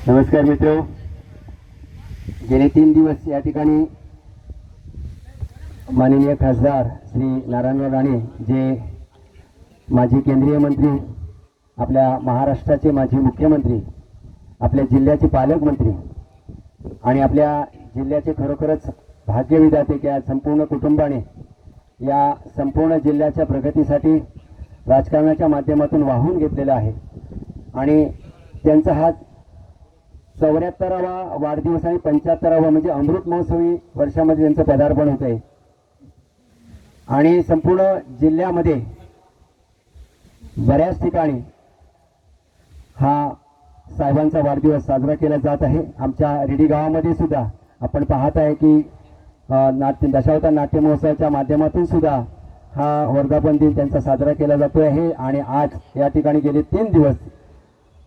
नमस्कार मित्रो, गेले 3 दिवस या ठिकाणी माननीय खासदार श्री नारायणराव राणे जे माजी केंद्रीय मंत्री, आपल्या महाराष्ट्राचे माजी मुख्यमंत्री, आपल्या जिल्ह्याचे पालकमंत्री आणि आपल्या जिल्ह्याचे खरोखरच भाग्यविधाते की संपूर्ण कुटुंबाने या संपूर्ण जिल्ह्याच्या प्रगतीसाठी राजकारणाच्या माध्यमातून वाहून घेतलेला आहे आणि त्यांचा हा 74वा वाढदिवस आणि 75वा म्हणजे अमृत महोत्सवी वर्षामध्ये त्यांचं पदार्पण होत आहे आणि संपूर्ण जिल्ह्यामध्ये बऱ्याच ठिकाणी हा साहेबांचा वाढदिवस साजरा केला जात आहे। आमच्या रेडी गावामध्ये सुद्धा आपण पाहत आहे की दशावतार नाट्य महोत्सवाच्या माध्यमातून सुद्धा हा वर्धापन दिन त्यांचा साजरा केला जातो आहे आणि आज या ठिकाणी गेले 3 दिवस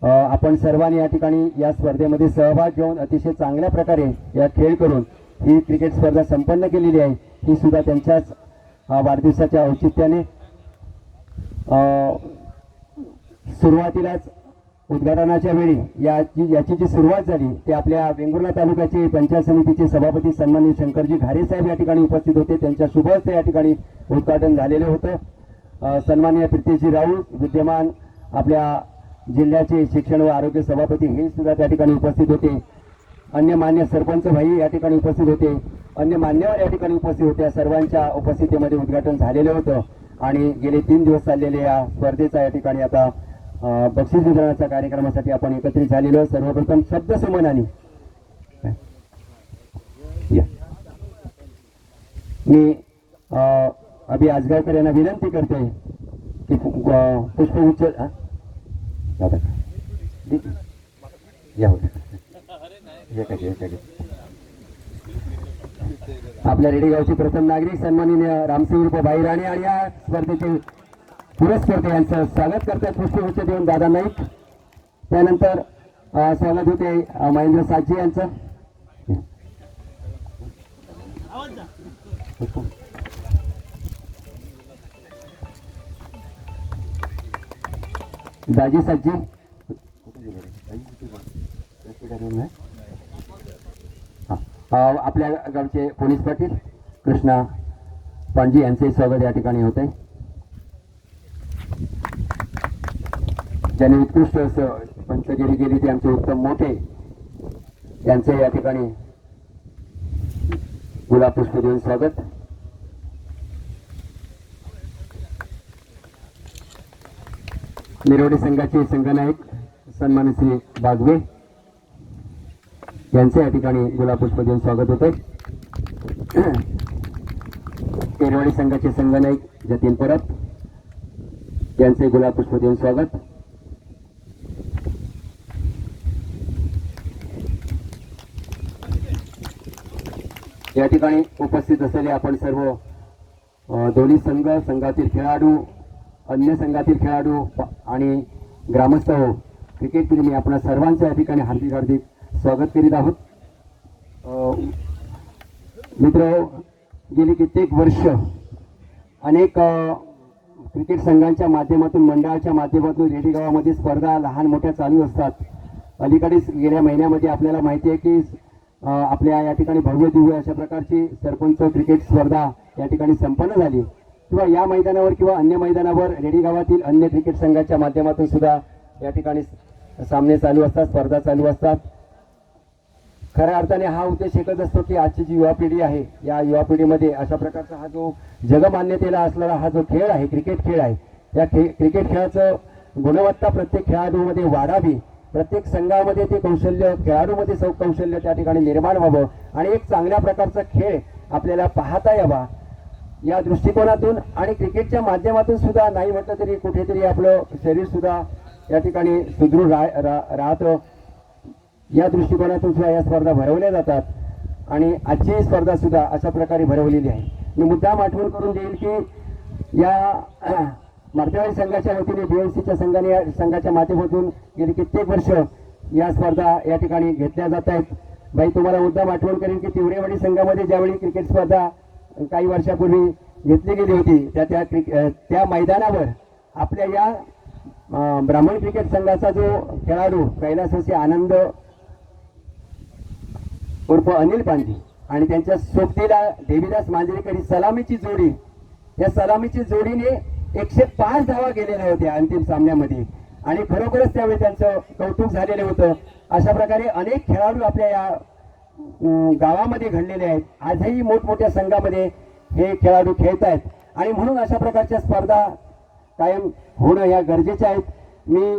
आपण सर्वांनी या ठिकाणी या स्पर्धेमध्ये सहभाग घेऊन अतिशय चांगल्या प्रकारे या खेळ करून ही क्रिकेट स्पर्धा संपन्न केलेली आहे। ही सुद्धा त्यांच्याच वाढदिवसाच्या औचित्याने सुरुवातीलाच उद्घाटनाच्या वेळी याची जी सुरुवात झाली ते आपल्या वेंगुर्ला तालुक्याचे पंचायत समितीचे सभापती सन्माननीय शंकरजी घारे साहेब या ठिकाणी उपस्थित होते। त्यांच्या शुभ हस्ते या ठिकाणी उद्घाटन झालेलं होतं। सन्माननीय प्रीतीजी राऊत विद्यमान आपल्या जिल्ह्याचे शिक्षण व आरोग्य सभापती हे सुद्धा त्या ठिकाणी उपस्थित होते। अन्य मान्य सरपंच भाई या ठिकाणी उपस्थित होते, अन्य मान्यवर या ठिकाणी उपस्थित होते। सर्वांच्या उपस्थितीमध्ये उद्घाटन झालेलं होतं आणि गेले 3 दिवस चाललेल्या या स्पर्धेचा या ठिकाणी आता बक्षीस वितरणाच्या कार्यक्रमासाठी आपण एकत्रित झालेलो। सर्वप्रथम शब्द समनाने मी अभि आजगावकर यांना विनंती करते की पुष्पगुच्छ आपल्या रेडी गावचे प्रथम नागरिक सन्माननीय रामसिंग उर्फ भाई राणे आणि या स्पर्धेचे पुरस्कर्ते यांचं स्वागत करतात पुष्पगुच्छ देऊन दादा नाईक। त्यानंतर स्वागत होते महेंद्र साजी यांचं, दाजी साजी आपल्या गावचे पोलीस पाटील कृष्णा पांजी यांचे स्वागत या ठिकाणी होते। ज्यांनी उत्कृष्ट पंचगिरी केली ते आमचे उत्तम मोठे यांचे या ठिकाणी गुलाब पुष्प देऊन स्वागत। निरोडी संघाचे संघनायक सन्माननीय श्री बागवे यांचे या ठिकाणी गुलाब पुष्प देऊन स्वागत होते। केरवाडी संघाचे संघनायक जतीन परब यांचे गुलाब पुष्प देऊन स्वागत। या ठिकाणी उपस्थित असलेले आपण सर्व दोन्ही संघातील खेळाडू, अन्य संघातील खेळाडू आणि ग्रामस्थ हो, क्रिकेट प्रेमी आपण सर्वांचं या ठिकाणी हार्दिक हार्दिक स्वागत करीत आहोत। मित्र, गेली कित्येक वर्ष अनेक क्रिकेट संघांच्या माध्यमातून, मंडळाच्या माध्यमातून रेडी गावामध्ये स्पर्धा लहान मोठ्या चालू असतात। अलीकडेच गेल्या महिन्यामध्ये आपल्याला माहिती आहे की आपल्या या ठिकाणी भव्य दिव्य अशा प्रकारची सरपंच क्रिकेट स्पर्धा या ठिकाणी संपन्न झाली किंवा या मैदानावर किंवा अन्य मैदानावर रेडी गावातील अन्य क्रिकेट संघाच्या माध्यमातून सुद्धा या ठिकाणी सामने चालू असतात, स्पर्धा चालू असतात। खऱ्या अर्थाने हा उद्देश एकच असतो की आजची जी युवा पिढी आहे या युवा पिढीमध्ये अशा प्रकारचा हा जो जगमान्यतेला असलेला हा जो खेळ आहे, क्रिकेट खेळ आहे, या क्रिकेट खेळाचं गुणवत्ता प्रत्येक खेळाडूमध्ये वाढावी, प्रत्येक संघामध्ये ते कौशल्य, खेळाडूमध्ये कौशल्य त्या ठिकाणी निर्माण व्हावं आणि एक चांगल्या प्रकारचा खेळ आपल्याला पाहता यावा या दृष्टिकोनातून आणि क्रिकेटच्या माध्यमातून सुद्धा नाही म्हटलं तरी कुठेतरी आपलं शरीर सुद्धा या ठिकाणी सुदृढ राहतं, या दृष्टिकोनातून सुद्धा या स्पर्धा भरवल्या जातात आणि आजची स्पर्धा सुद्धा अशा प्रकारे भरवलेली आहे। मी मुद्दाम आठवण करून देईल की या मार्केवाडी संघाच्या वतीने बीएमसीच्या संघाच्या माध्यमातून गेली कित्येक वर्ष या स्पर्धा या ठिकाणी घेतल्या जात आहेत। भाई, तुम्हाला मुद्दाम आठवण करेन की तिवरेवाडी संघामध्ये ज्यावेळी क्रिकेट स्पर्धा काही वर्षापूर्वी घेतली गेली होती त्या मैदानावर आपल्या या ब्राह्मण क्रिकेट संघाचा जो खेळाडू कैलासवासी आनंद उर्फ अनिल पांडे आणि त्यांच्या सोबतीला देवीदास मांजरेकर ही सलामीची जोडी, या सलामीची जोडीने 105 धावा गेलेल्या होत्या अंतिम सामन्यामध्ये आणि खरोखरच त्यावेळी त्यांचं कौतुक झालेलं होतं. अशा प्रकारे अनेक खेळाडू आपल्या या गावामध्ये घडलेले आहेत. आजही मोठमोठ्या संघामध्ये हे खेळाडू खेळत आहेत आणि म्हणून अशा प्रकारच्या स्पर्धा कायम होणं या गरजेच्या आहेत. मी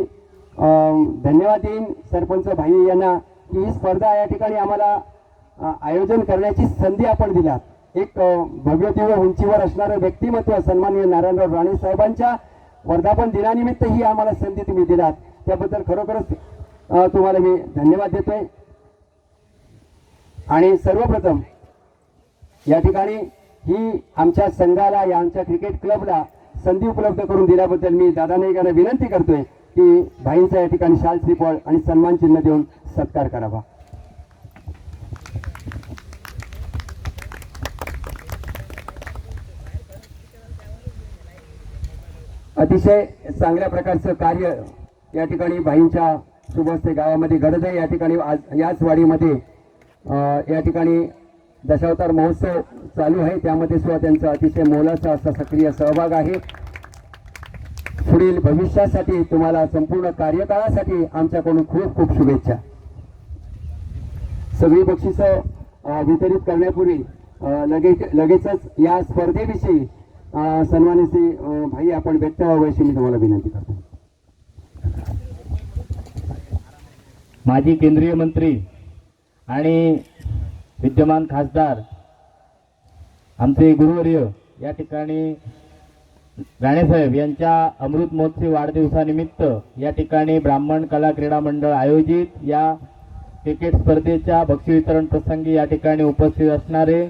धन्यवाद देईन सरपंच भाई यांना की ही स्पर्धा या ठिकाणी आम्हाला आयोजन करण्याची संधी आपण दिला. एक भव्य दिव्य उंचीवर असणारं व्यक्तिमत्व सन्माननीय नारायणराव राणे साहेबांच्या वर्धापन दिनानिमित्त ही आम्हाला संधी तुम्ही दिलात, त्याबद्दल खरोखरच तुम्हाला मी धन्यवाद देतोय. आणि सर्वप्रथम या ठिकाणी ही आमच्या संघाला, या आमच्या क्रिकेट क्लबला संधी उपलब्ध करून दिल्याबद्दल मी दादा नाईकांना विनंती करतोय की भाईंचा या ठिकाणी शाल श्रीफळ आणि सन्मान चिन्ह देऊन सत्कार करावा. अतिशय चांगल्या प्रकारचं कार्य या ठिकाणी भाईंच्या शुभहस्ते गावामध्ये घडत आहे. या ठिकाणी आज याच वाडीमध्ये या ठिकाणी दशावतार महोत्सव चालू आहे, त्यामध्ये सुद्धा त्यांचा अतिशय मोलाचा असा सक्रिय सहभाग आहे. पुढील भविष्यासाठी तुम्हाला संपूर्ण कार्यकाळासाठी आमच्याकडून खूप खूप शुभेच्छा. सगळी बक्षिसं वितरित करण्यापूर्वी लगेचच या स्पर्धेविषयी सन्माननीय श्री भाई आपण व्यक्त व्हावं अशी मी तुम्हाला विनंती करतो. माजी केंद्रीय मंत्री आणि विद्यमान खासदार आमचे गुरुवर्य या ठिकाणी राणेसाहेब यांच्या अमृत महोत्सवी वाढदिवसानिमित्त या ठिकाणी ब्राह्मण कला क्रीडा मंडळ आयोजित या क्रिकेट स्पर्धेच्या बक्षीस वितरण प्रसंगी या ठिकाणी उपस्थित असणारे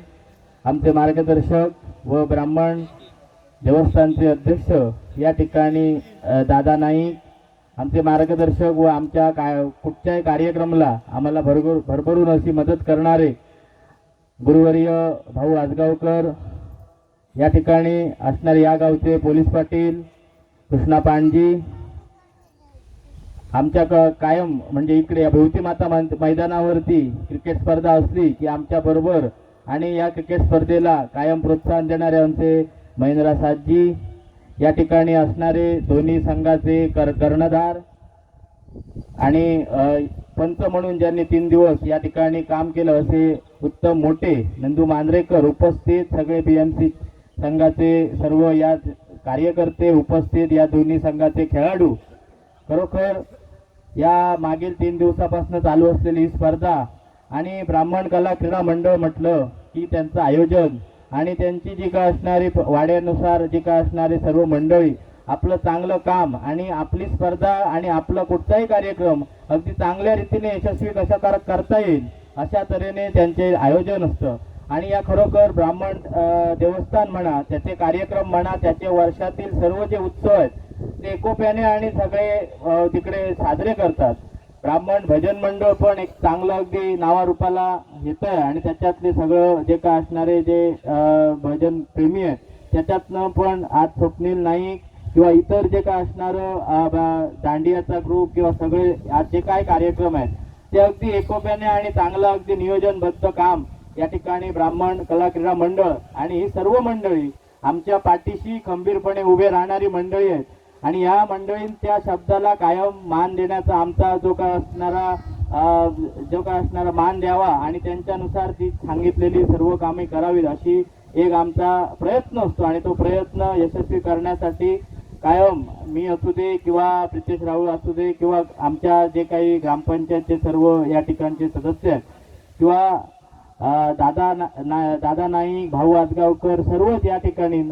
आमचे मार्गदर्शक व ब्राह्मण देवस्थानचे अध्यक्ष या ठिकाणी दादा नाईक, आमचे मार्गदर्शक व आमच्या कुठच्याही कार्यक्रमाला आम्हाला भरभरून अशी मदत करणारे गुरुवर्य भाऊ आजगावकर, या ठिकाणी असणारे या गावचे पोलीस पाटील कृष्णा पांडजी, आमच्या कायम म्हणजे इकडे या भोवती माता मैदानावरती क्रिकेट स्पर्धा असली की आमच्या बरोबर आणि या क्रिकेट स्पर्धेला कायम प्रोत्साहन देणारे आमचे महेंद्र साजी, या ठिकाणी असणारे दोन्ही संघाचे कर्णधार आणि पंच म्हणून ज्यांनी 3 दिवस या ठिकाणी काम केलं असे उत्तम मोठे नंदू मांजरेकर उपस्थित, सगळे BMC संघाचे सर्व या कार्यकर्ते उपस्थित, या दोन्ही संघाचे खेळाडू. खरोखर या मागील 3 दिवसापासून चालू असलेली ही स्पर्धा आणि ब्राह्मण कला क्रीडा मंडळ म्हटलं की त्यांचं आयोजन आणि त्यांची जी काय असणारी वाड्यानुसार जी काय असणारी सर्व मंडळी आपलं चांगलं काम आणि आपली स्पर्धा आणि आपला कुठचाही कार्यक्रम अगदी चांगल्या रीतीने यशस्वी कशा करता येईल अशा तऱ्हेने त्यांचे आयोजन असतं. आणि या खरोखर ब्राह्मण देवस्थान म्हणा, त्याचे कार्यक्रम म्हणा, त्याचे वर्षातील सर्व जे उत्सव आहेत ते एकोप्याने आणि सगळे तिकडे साजरे करतात. ब्राह्मण भजन मंडळ पण एक चांगलं अगदी नावारूपाला येतं आहे आणि त्याच्यातले सगळं जे काय असणारे जे भजन प्रेमी आहेत त्याच्यातनं पण आज स्वप्नील नाईक किंवा इतर जे काय असणारं दांडियाचा ग्रुप किंवा सगळे आज जे काय कार्यक्रम आहेत ते अगदी एकोप्याने आणि चांगलं अगदी नियोजनबद्ध काम या ठिकाणी ब्राह्मण कला क्रीडा मंडळ आणि ही सर्व मंडळी आमच्या पाठीशी खंबीरपणे उभे राहणारी मंडळी आहेत. आणि या मंडळींच्या शब्दाला कायम मान देण्याचा आमचा जो काय असणारा मान द्यावा आणि त्यांच्यानुसार ती सांगितलेली सर्व कामे करावीत अशी एक आमचा प्रयत्न असतो. आणि तो प्रयत्न यशस्वी करण्यासाठी कायम मी असू दे किंवा प्रितेश राहुल असू दे किंवा आमच्या जे काही ग्रामपंचायतचे सर्व या ठिकाणचे सदस्य आहेत किंवा दादा नाईक, भाऊ आजगावकर सर्वच या ठिकाणी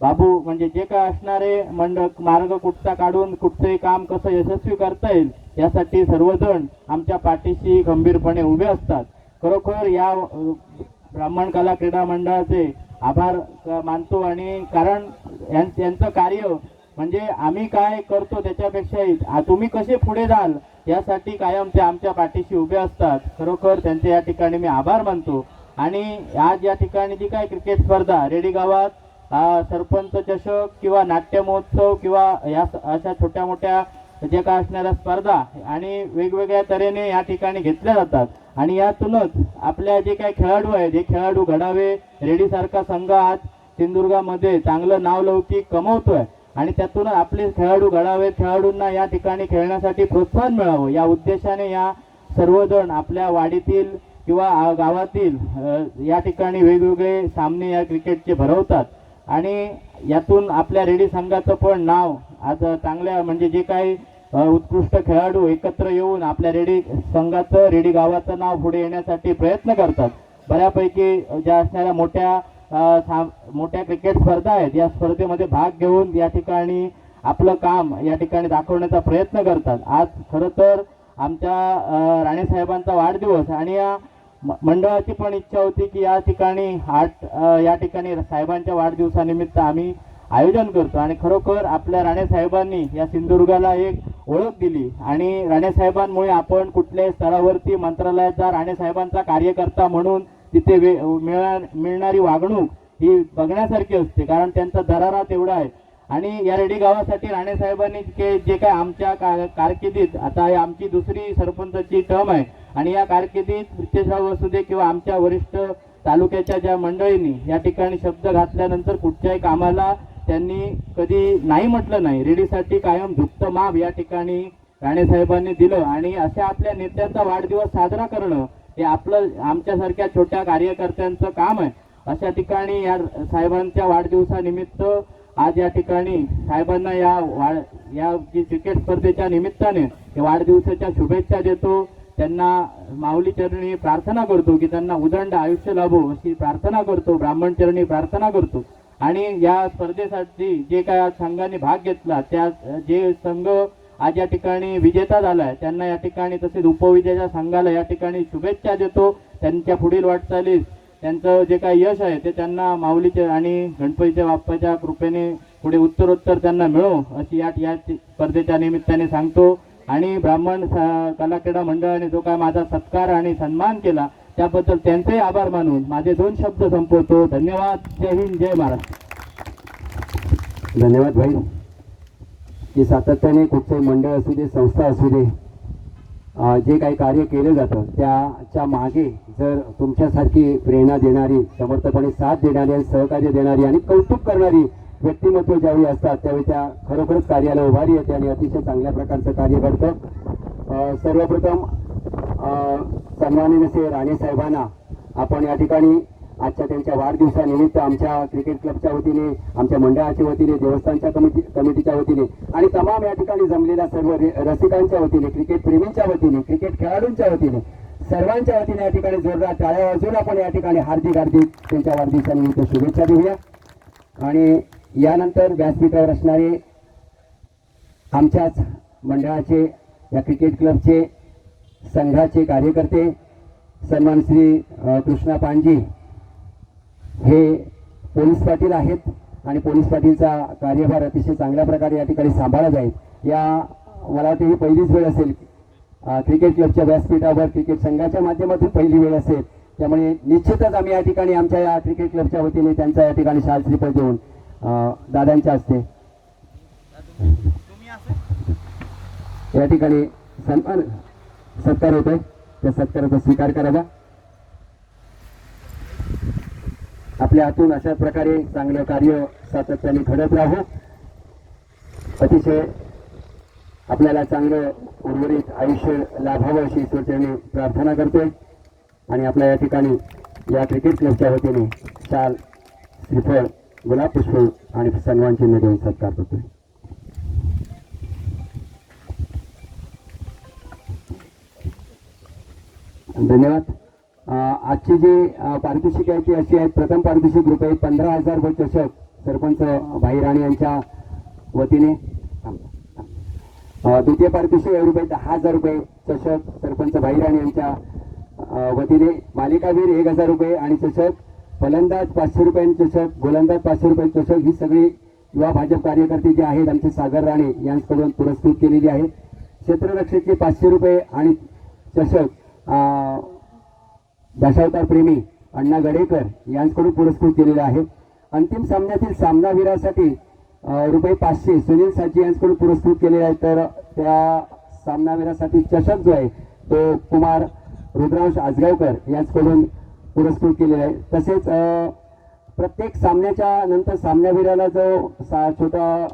बाबू म्हणजे जे काय असणारे मंडळ मार्ग कुठचा काढून कुठचंही काम कसं यशस्वी करता येईल यासाठी सर्वजण आमच्या पाठीशी गंभीरपणे उभे असतात. खरोखर या ब्राह्मण कला क्रीडा मंडळाचे आभार मानतो. आणि कारण यांचं कार्य म्हणजे आम्ही काय करतो त्याच्यापेक्षाही तुम्ही कसे पुढे जाल यासाठी कायम ते आमच्या पाठीशी उभे असतात. खरोखर त्यांचे या ठिकाणी मी आभार मानतो. आणि आज या ठिकाणी जी काय क्रिकेट स्पर्धा रेडी गावात सरपंच चषक किंवा नाट्य महोत्सव किंवा या अशा छोट्या मोठ्या जे काय असणाऱ्या स्पर्धा आणि वेगवेगळ्या तऱ्हेने या ठिकाणी घेतल्या जातात आणि यातूनच आपल्या जे काही खेळाडू आहेत हे खेळाडू घडावे. रेडीसारखा संघ आज सिंधुदुर्गामध्ये चांगलं नावलौकिक कमवतोय आणि त्यातून आपले खेळाडू घडावे, खेळाडूंना या ठिकाणी खेळण्यासाठी प्रोत्साहन मिळावं या उद्देशाने या सर्वजण आपल्या वाडीतील किंवा गावातील या ठिकाणी वेगवेगळे सामने या क्रिकेटचे भरवतात आणि यातून आपल्या रेडी संघाचं पण नाव आज चांगल्या म्हणजे जे काही उत्कृष्ट खेळाडू एकत्र येऊन आपल्या रेडी संघाचं रेडी गावाचं नाव पुढे येण्यासाठी प्रयत्न करतात. बऱ्यापैकी ज्या असणाऱ्या मोठ्या क्रिकेट स्पर्धा आहेत या स्पर्धेमध्ये भाग घेऊन या ठिकाणी आपलं काम या ठिकाणी दाखवण्याचा प्रयत्न करतात. आज खरं तर आमच्या राणेसाहेबांचा वाढदिवस आणि या मंडळाची पण इच्छा होती की या ठिकाणी या ठिकाणी साहेबांच्या वाढदिवसानिमित्त आम्ही आयोजन करतो आणि खरोखर आपल्या राणेसाहेबांनी या सिंधुदुर्गाला एक ओळख दिली आणि राणेसाहेबांमुळे आपण कुठल्याही स्तरावरती मंत्रालयात जा राणेसाहेबांचा कार्यकर्ता म्हणून तिथे मिळणारी वागणूक ही बघण्यासारखी असते कारण त्यांचा दरारा तेवढा आहे. आणि या रेडी गावासाठी राणेसाहेबांनी जे काय आमच्या कारकिर्दीत आता आमची दुसरी सरपंचाची टर्म आहे आणि या कारकिर्दीत प्रितेशराव वसुदे किंवा आमच्या वरिष्ठ तालुक्याच्या ज्या मंडळींनी या ठिकाणी शब्द घातल्यानंतर कुठच्याही कामाला त्यांनी कधी नाही म्हटलं नाही. रेडीसाठी कायम झुकतं माप या ठिकाणी राणेसाहेबांनी दिलं आणि अशा आपल्या नेत्यांचा वाढदिवस साजरा करणं हे आपलं आमच्यासारख्या छोट्या कार्यकर्त्यांचं काम आहे. अशा ठिकाणी या साहेबांच्या वाढदिवसानिमित्त आज या ठिकाणी साहेबांना या क्रिकेट स्पर्धेच्या निमित्ताने वाढदिवसाच्या शुभेच्छा देतो. त्यांना माऊली चरणी प्रार्थना करतो की त्यांना उदंड आयुष्य लाभो अशी प्रार्थना करतो. ब्राह्मण चरणी प्रार्थना करतो आणि या स्पर्धेसाठी जे काय संघाने भाग घेतला त्या जे संघ आज या ठिकाणी विजेता झालाय त्यांना या ठिकाणी तसेच उपविजेत्या संघाला या ठिकाणी शुभेच्छा देतो. त्यांच्या पुढील वाटचालीस त्यांचं जे काही यश आहे ते त्यांना माऊलीचे आणि गणपतीच्या बाप्पाच्या कृपेने पुढे उत्तरोत्तर त्यांना मिळो अशी या स्पर्धेच्या निमित्ताने सांगतो. आणि ब्राह्मण कला क्रीडा मंडळाने जो काय माझा सत्कार आणि सन्मान केला त्याबद्दल त्यांचे आभार मानून माझे 2 शब्द संपवतो. धन्यवाद. जय हिंद, जय महाराष्ट्र. धन्यवाद भाई. की सातत्याने कुठचंही मंडळ असू दे, संस्था असू दे, जे काही कार्य केलं जातं त्याच्या मागे जर तुमच्यासारखी प्रेरणा देणारी, समर्थपणे साथ देणारी आणि सहकार्य देणारी आणि कौतुक करणारी व्यक्तिमत्व ज्यावेळी असतात त्यावेळी त्या खरोखरच कार्याला उभारी येते आणि अतिशय चांगल्या प्रकारचं कार्य करतं. सर्वप्रथम सन्माननीय राणे साहेबांना आपण या ठिकाणी आजच्या त्यांच्या वाढदिवसानिमित्त आमच्या क्रिकेट क्लबच्या वतीने, आमच्या मंडळाच्या वतीने, देवस्थानच्या कमिटीच्या वतीने आणि तमाम या ठिकाणी जमलेल्या सर्व रसिकांच्या वतीने, क्रिकेट प्रेमींच्या वतीने, क्रिकेट खेळाडूंच्या वतीने, सर्वांच्या वतीने या ठिकाणी जोरदार टाळ्या वाजवून आपण या ठिकाणी हार्दिक त्यांच्या वाढदिवसानिमित्त शुभेच्छा देऊया. आणि यानंतर व्यासपीठावर असणारे आमच्याच मंडळाचे, या क्रिकेट क्लबचे, संघाचे कार्यकर्ते सन्मान श्री कृष्णा पांजी हे पोलीस पाटील आहेत आणि पोलीस पाटीलचा कार्यभार अतिशय चांगल्या प्रकारे या ठिकाणी सांभाळत आहेत. मला वाटतं ही पहिलीच वेळ असेल क्रिकेट क्लबच्या व्यासपीठावर क्रिकेट संघाच्या माध्यमातून पहिली वेळ असेल. त्यामुळे निश्चितच आम्ही या ठिकाणी आमच्या या क्रिकेट क्लबच्या वतीने त्यांचा या ठिकाणी शाल श्रीफळ देऊन दादांच्या हस्ते या ठिकाणी सत्कार होतोय. त्या सत्काराचा स्वीकार करावा. आपल्या हातून अशा प्रकारे चांगलं कार्य सातत्याने घडत राहू. अतिशय आपल्याला चांगलं उर्वरित आयुष्य लाभावं अशी ईश्वरचरणी प्रार्थना करतोय आणि आपल्या या ठिकाणी या क्रिकेट क्लबच्या वतीने शाल, श्रीफळ, गुलाब पुष्प आणि सन्मान चिन्ह देऊन सत्कार करतोय. धन्यवाद. आजची जी पारितोषिक आहे ती अशी आहेत. प्रथम पारितोषिक रुपये 15,000 रुपये चषक सरपंच भाई राणे यांच्या वतीने. द्वितीय पारितोषिक रुपये 10,000 रुपये चषक सरपंच भाई राणे यांच्या वतीने. मालिकावीर 1,000 रुपये आणि चषक. फलंदाज 500 रुपयांचे चषक, गोलंदाज 500 रुपयांचे चषक ही सगळी युवा भाजप कार्यकर्ते जे आहेत आमचे सागर राणे यांच्याकडून पुरस्कृत केलेली आहेत. क्षेत्ररक्षकचे 500 रुपये आणि चषक दशावतार प्रेमी अण्णा गडेकर यांच्याकडून पुरस्कृत केलेले आहे. अंतिम सामन्यातील सामनावीरासाठी रुपये 500 सुनील साजी यांच्याकडून पुरस्कृत केलेले आहे. तर त्या सामनावीरासाठी चषक जो आहे तो कुमार रुद्रांश आजगावकर यांच्याकडून पुरस्कृत केलेला आहे. तसेच प्रत्येक सामन्याच्या नंतर सामनावीराला जो छोटा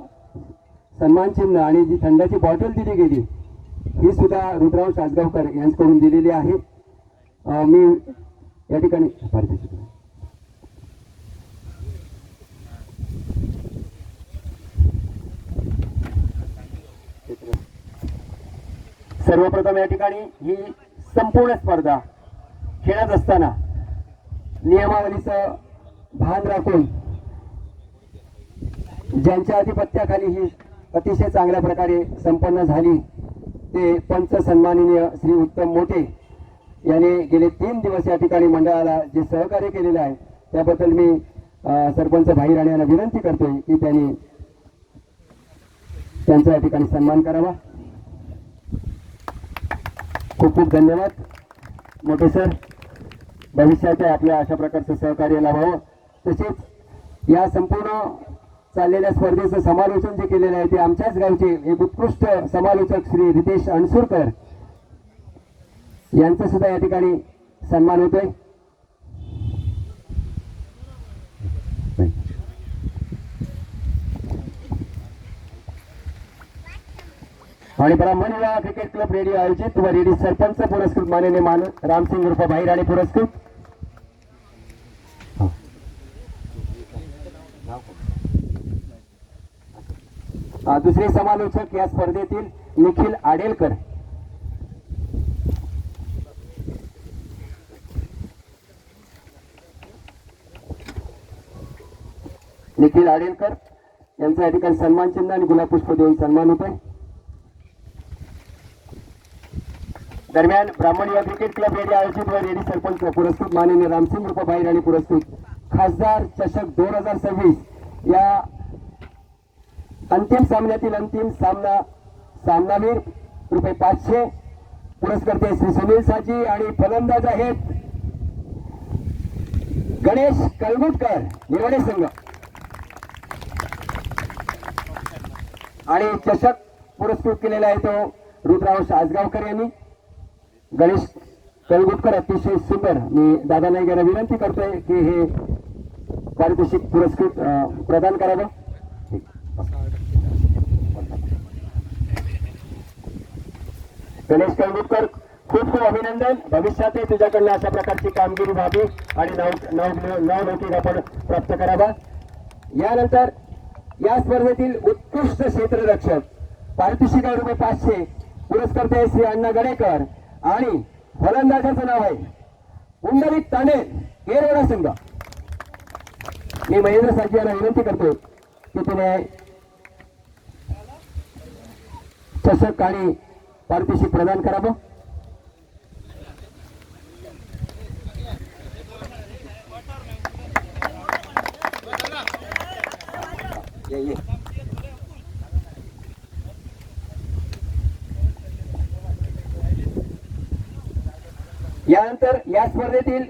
सन्मान चिन्ह आणि जी थंडाची बॉटल दिली गेली ही सुद्धा रुद्रांश आजगावकर यांच्याकडून दिलेली आहे. मी या ठिकाणी सर्वप्रथम या ठिकाणी ही संपूर्ण स्पर्धा खेळत असताना नियमावलीचं भान राखून ज्यांच्या आधिपत्याखाली ही अतिशय चांगल्या प्रकारे संपन्न झाली ते पंच सन्माननीय श्री उत्तम मोठे यांनी गेले 3 दिवस या ठिकाणी मंडळाला जे सहकार्य केलेलं आहे त्याबद्दल मी सरपंच भाई राणे यांना विनंती करतोय की त्यांनी त्यांचा या ठिकाणी सन्मान करावा. खूप खूप धन्यवाद मोठे सर. भविष्याच्या आपल्या अशा प्रकारचं सहकार्य लाभावं. तसेच या संपूर्ण चाललेल्या स्पर्धेचं समालोचन जे केलेलं आहे ते आमच्याच गावचे एक उत्कृष्ट समालोचक श्री रितेश अणसूरकर यांचा सुद्धा या ठिकाणी सन्मान होतोय. आणि ब्राह्मण विवाह क्रिकेट क्लब रेडी आयोजित व रेडी सरपंच पुरस्कृत माननीय रामसिंग उर्फ भाई राणे पुरस्कृत दुसरे समालोचक या स्पर्धेतील निखिल आडेलकर. निखिल आडेलकर यांचा या ठिकाणी सन्मान चिन्ह आणि गुलाब पुष्प देऊन सन्मान होतोय. दरम्यान ब्राह्मण युवा क्रिकेट क्लब रेडी आयोजित व रेडी सरपंच पुरस्कृत माननीय रामसिंग उर्फ भाई राणे पुरस्कृत खासदार चषक 2026 या अंतिम सामन्यातील अंतिम सामनावीर रुपये 500 पुरस्कर्ते श्री सुनील साजी आणि फलंदाज आहेत गणेश कलगुटकर निवडे संघ. आणि चषक पुरस्कृत केलेला आहे तो रुद्रांश आजगावकर यांनी. गणेश कलगुटकर अतिशय सुंदर. मी दादा नाईक यांना विनंती करतोय की हे पारितोषिक पुरस्कृत प्रदान करावं. गणेश कलगुटकर खूप खूप अभिनंदन. भविष्यातही तुझ्याकडनं अशा प्रकारची कामगिरी व्हावी आणि नावलौकिक आपण प्राप्त करावा. यानंतर या स्पर्धेतील उत्कृष्ट क्षेत्ररक्षक पारितोषिक रुपये 500 पुरस्कर्ते श्री अण्णा गणेकर आणि फलंदाजाचं नाव आहे पुंडलिक तांडे केरवडा संघ. मी महेंद्र साजी यांना विनंती करतो की तिने चषक आणि पारितोषिक प्रदान करावं. यानंतर या स्पर्धेतील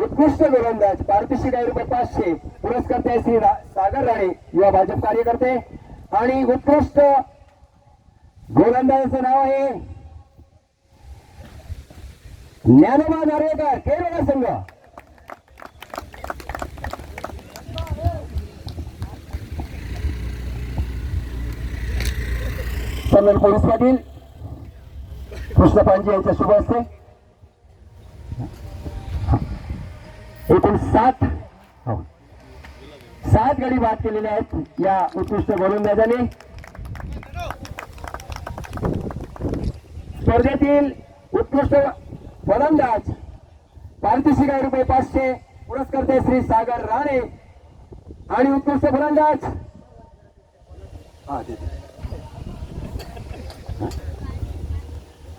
उत्कृष्ट गोलंदाज पारितोषिक रुपये 500 पुरस्कर्ते श्री सागर राणे युवा भाजप कार्यकर्ते आणि उत्कृष्ट गोलंदाजाचं नाव आहे ज्ञानोबा नार्वेकर केरळ संघ. सन्मान पोलीस पाटील कृष्ण पांजे यांच्या शुभ हस्ते एकूण 7 गडी बाद केलेले आहेत या उत्कृष्ट गोलंदाजाने. स्पर्धेतील उत्कृष्ट फलंदाज पारितोषिक रुपये 500 पुरस्कर्ते श्री सागर राणे आणि उत्कृष्ट फलंदाज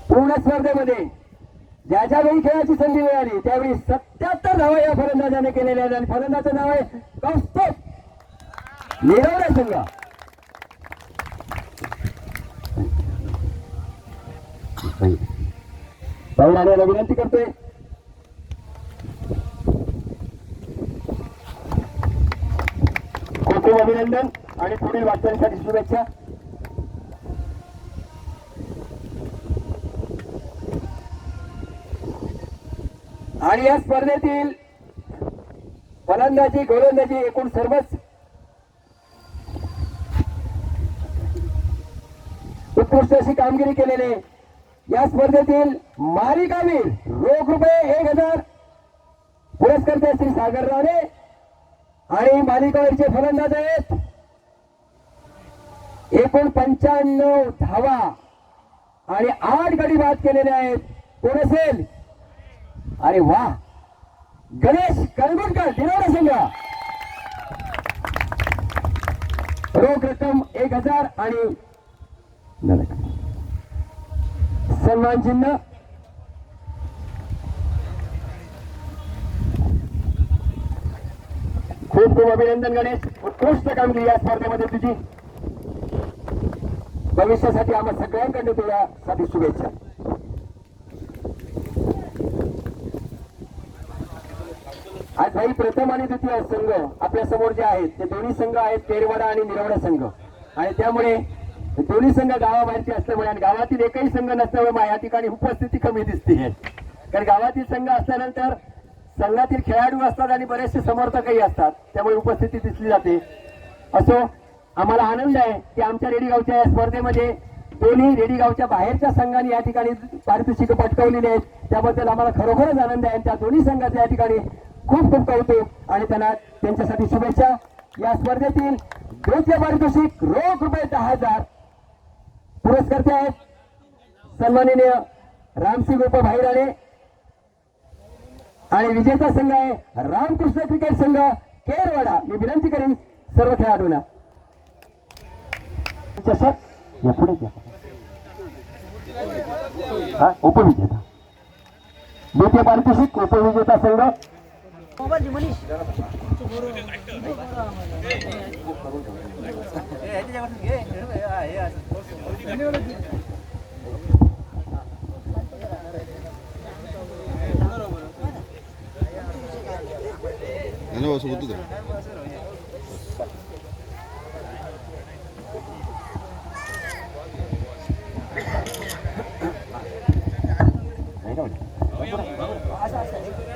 पूर्ण स्पर्धेमध्ये ज्या ज्यावेळी खेळाची संधी मिळाली त्यावेळी 77 धावा या फलंदाजाने केलेल्या आहेत आणि फलंदाजाचं नाव आहे कौस्तुभ निरवडे संघ. भाऊ राणेला विनंती करतोय. खूप खूप अभिनंदन. आणि पुढील वाटचालीसाठी शुभेच्छा. आणि या स्पर्धेतील फलंदाजी गोलंदाजी एकूण सर्वच उत्कृष्ट अशी कामगिरी केलेले या स्पर्धेतील मालिकावीर रोख रुपये 1000 पुरस्कर्ते श्री सागर राणे आणि मालिकावीरचे फलंदाज आहेत एकूण 95 धावा आणि 8 गडी बाद केलेले आहेत. कोण असेल? अरे वा, गणेश कलगुणकर दिनवडा संघ. रोख रक्कम 1000 आणि सन्मान चिन्ह. खूप खूप अभिनंदन गणेश, उत्कृष्ट कामगिरी या स्पर्धेमध्ये तुझी. भविष्यासाठी आम्हा सगळ्यांकडून तुझ्यासाठी शुभेच्छा. आज भाई प्रथम आणि द्वितीय संघ आपल्या समोर जे आहेत ते दोन्ही संघ आहेत केरवाडा आणि निरवडा संघ. आणि त्यामुळे दोन्ही संघ गावाबाहेरचे असल्यामुळे आणि गावातील एकही संघ नसल्यामुळे या ठिकाणी उपस्थिती कमी दिसते. कारण गावातील संघ असल्यानंतर संघातील खेळाडू असतात आणि बरेचसे समर्थकही असतात, त्यामुळे उपस्थिती दिसली जाते. असो, आम्हाला आनंद आहे की आमच्या रेडीगावच्या या स्पर्धेमध्ये दोन्ही रेडीगावच्या बाहेरच्या संघांनी या ठिकाणी पारितोषिकं पटकावलेली आहेत. त्याबद्दल आम्हाला खरोखरच आनंद आहे. त्या दोन्ही संघाचे या ठिकाणी खूप खूप कौतुक आणि त्यांना त्यांच्यासाठी शुभेच्छा. या स्पर्धेतील द्वितीय पारितोषिक रोख रुपये 10,000 पुरस्कर्ते आहेत सन्माननीय रामसिंग उप भाईराणे आणि विजेता संघ आहे रामकृष्ण क्रिकेट संघ केरवाडा. मी विनंती करेन सर्व खेळाडूंना चषक या पुढे घ्या. उपविजेता द्वितीय पारितोषिक उपविजेता संघ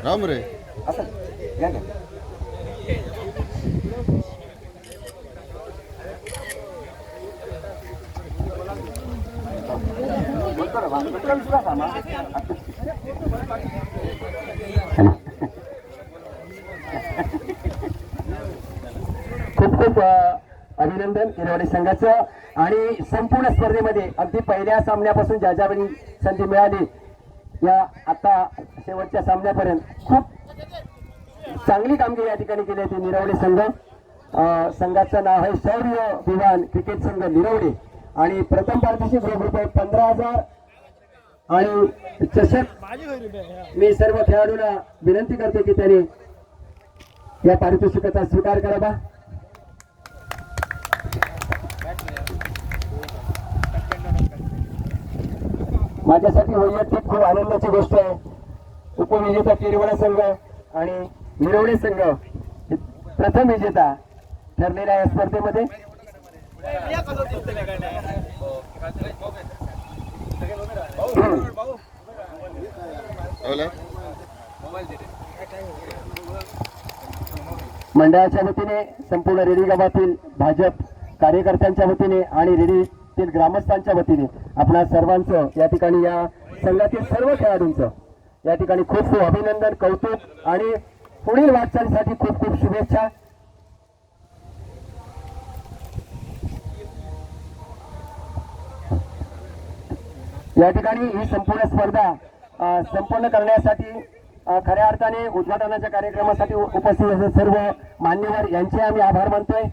राम रे असं घ्या घ्या. खूप खूप अभिनंदन केरवाडी संघाचं. आणि संपूर्ण स्पर्धेमध्ये अगदी पहिल्या सामन्यापासून ज्या ज्यावेळी संधी मिळाली या आता शेवटच्या सामन्यापर्यंत खूप चांगली कामगिरी या ठिकाणी केली आहे निरवडे संघ. संघाचं नाव आहे शौर्य विमान क्रिकेट संघ निरवडे आणि प्रथम पारितोषिक रोख रुपये 15,000 आणि चषक. मी सर्व खेळाडूंना विनंती करतो की त्यांनी या पारितोषिकाचा स्वीकार करावा. माझ्यासाठी वैयक्तिक खूप आनंदाची गोष्ट आहे. उपविजेता केरवाडा संघ आणि निरवडे संघ प्रथम विजेता ठरलेल्या या स्पर्धेमध्ये. मंडळाच्या वतीने संपूर्ण रेडी गावातील भाजप कार्यकर्त्यांच्या वतीने आणि रेडीतील ग्रामस्थांच्या वतीने आपणा सर्वांचं या ठिकाणी या संघातील सर्व खेळाडूंचं या ठिकाणी खूप खूप अभिनंदन, कौतुक आणि पुढील वाटचालीसाठी खूप खूप शुभेच्छा. या ठिकाणी ही संपूर्ण स्पर्धा संपन्न करण्यासाठी खऱ्या अर्थाने उद्घाटनाच्या कार्यक्रमासाठी उपस्थित असलेले सर्व मान्यवर यांचे आम्ही आभार मानतोय.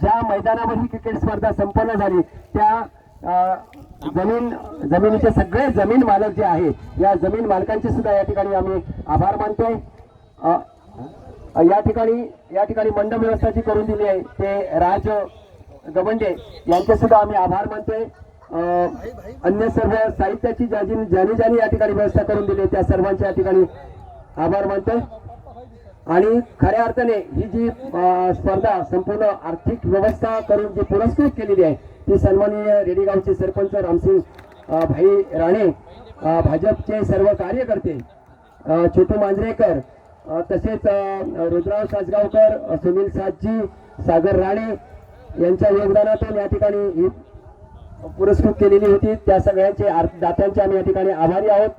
ज्या मैदानावर ही क्रिकेट स्पर्धा संपन्न झाली त्या जमिनीचे सगळे जमीन मालक जे आहेत या जमीन मालकांचे सुद्धा या ठिकाणी आम्ही आभार मानतोय. या ठिकाणी मंडप व्यवस्था जी करून दिली आहे ते राज गवंडे यांचे सुद्धा आम्ही आभार मानतोय. अन्य सर्व साहित्याची ज्यांनी या ठिकाणी व्यवस्था करून दिली त्या सर्वांच्या या ठिकाणी आभार मानतोय. आणि खऱ्या अर्थाने ही जी स्पर्धा संपूर्ण आर्थिक व्यवस्था करून जी पुरस्कृत केलेली आहे ती सन्माननीय रेडीगावचे सरपंच रामसिंग भाई राणे, भाजपचे सर्व कार्यकर्ते, छोटू मांजरेकर, तसेच रुद्राव सासगावकर, सुनील सातजी, सागर राणे यांच्या योगदानातून या ठिकाणी ही पुरस्कृत केलेली होती. त्या सगळ्यांचे दात्यांचे आम्ही या ठिकाणी आभारी आहोत.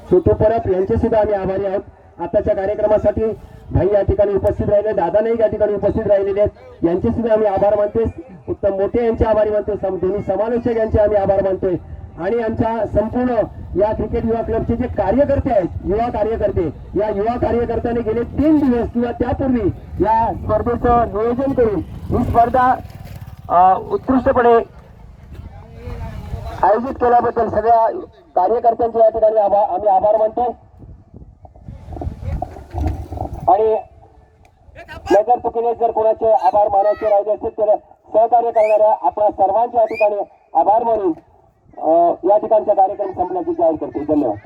छोटू परब यांचे सुद्धा आम्ही आभारी आहोत. आताच्या कार्यक्रमासाठी भाई या ठिकाणी उपस्थित राहिले, दादा नाही या ठिकाणी उपस्थित राहिलेले आहेत, यांचे सुद्धा आम्ही आभार मानतोय. उत्तम मोठे यांचे आभारी मानतोय, दोन्ही समालोचक यांचे आम्ही आभार मानतोय. आणि आमच्या संपूर्ण या क्रिकेट युवा क्लबचे जे कार्यकर्ते आहेत, युवा कार्यकर्ते, या युवा कार्यकर्त्याने गेले 3 दिवस किंवा त्यापूर्वी या स्पर्धेचं नियोजन करून ही स्पर्धा उत्कृष्टपणे आयोजित केल्याबद्दल सगळ्या कार्यकर्त्यांचे या ठिकाणी आम्ही आभार मानतो. आणि नजर चुकीने जर कोणाचे आभार मानायचे राहिले असतील तर सहकार्य करणाऱ्या आपल्या सर्वांच्या या ठिकाणी आभार मानून या ठिकाणचा कार्यक्रम संपल्याची जाहीर करते. धन्यवाद.